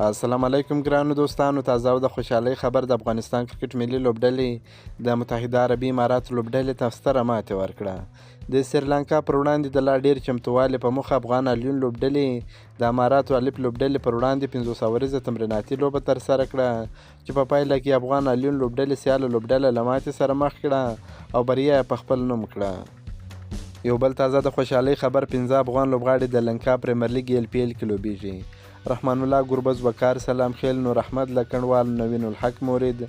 السلام علیکم ګرانو دوستانو، تازه او د خوشحالۍ خبر د افغانستان کرکټ ملي لوبډلې د متحده عربي اماراتو لوبډلې ته ستره ماتې ورکړه. د سریلانکا پر وړاندې د لا ډېر چمتووالي په موخه افغان اليون لوبډلې د اماراتو الف لوبډلې پر وړاندې 500 ورځه تمریناتي لوبه ترسره کړه چې په پایله کې افغان اليون لوبډلې سیاله لوبډله له ماتې سره مخ کړه او بریا یې په خپل نوم کړه. یو بل تازه د خوشحالۍ خبر 15 افغان لوبغاړي د لنکا پریمیر لیګ LPL کې لوبیږي. رحمان الله ګربز، وقار سلام خیل، نور احمد لکنډوال، نوین الحق مورید،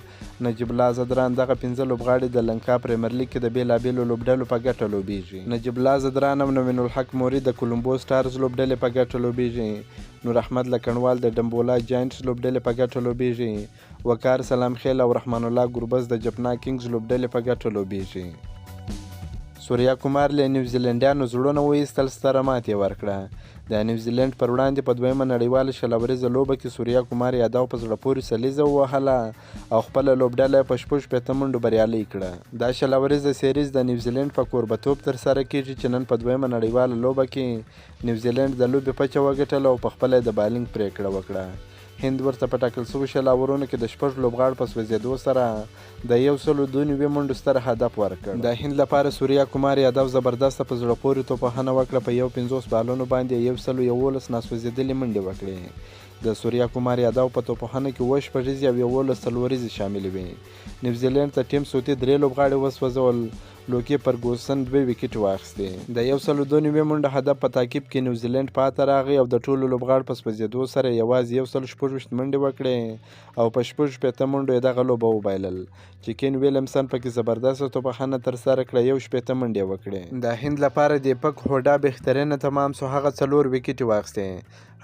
نجیب الله زدران دغه 15 لوبغاړي د لنکا پریمیر لیګ کې د بیلابیلو لوبډلو په ګټه لوبیږي. نجیب الله زدران او نوین الحق مورید د کولمبو سټارز لوبډلې په ګټه لوبیږي. نور احمد لکنډوال د ډمبولا جاینټس لوبډلې په ګټه لوبیږي. وقار سلام خیل او رحمان الله ګربز د جپنا کینګز لوبډلې په ګټه لوبیږي. سوریا کومار له نیوزیلنډیانو زړونه وایستل، ستره ماتې ورکړه. د نیوزیلند پر وړاندې په دویمه نړیواله شلوريزه لوبه کې سوریا کومار یادو په زړه پورې سلیزه ووهله او خپله لوبډله په 6 منډو بریالۍ کړه. دا شلوريزه سیریز د نیوزیلند په کوربتوب ترسره کیږي چې نن په دویمه نړیواله لوبه کې نیوزیلند د لوبې پچه وګټله او په خپله د بالینګ پریکړه وکړه. هند ورته په ټاکل شوو شلاورونو کې د 6 لوبغاړو په سوځېدو سره د 102 منډو ستر هدف ورکړ. د هند لپاره سوریا کومار یادو زبردسته په زړه پورې توپخانه وکړه. په 50 بالونو باندې 111 ناسوځېدلې منډې وکړې. د سوریا کومار یادو په توپخانه کې 7 شپږیزې او 11 څلوریزې شاملې وې. نیوزیلند ته ټیم سوتي 3 لوبغاړي وسوځول. لوکی فرګوسن 2 وکټ واخیستې. د 102 منډه هدف په تعقیب کې نیوزیلند پاتې راغی او د ټولو لوبغاړو په سوځېدو سره یوازې 116 منډې وکړې او په 15 منډو یې دغه لوبه وبایلل چې کین ویلیمسن پکې زبردسته توپخانه ترسره کړه. 17 منډې وکړې. د هند لپاره دیپک هوډا بهترینه تمام سو، هغه 4 وکټې واخیستې.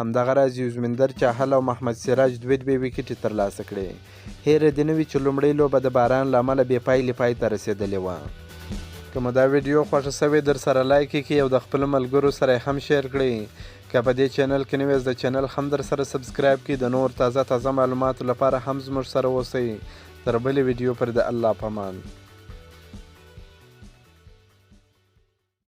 همدغه راز یوزمندر چاهل او محمد سراج 2 وکټې ترلاسه کړې. هیره دې نه وي چې لومړۍ لوبه د باران له امله بې پایلې پای ته رسېدلې وه. که مو دا ویډیو خوښه سوې در سره لایک کړئ او د خپلو ملګرو سره هم شیر کړئ. که په دې چینل کې نوی د چینل هم در سره سبسکرایب کړئ. د نور تازه معلوماتو لپاره هم زموږ سره اوسئ. تر بلې ویډیو پر د الله په امان.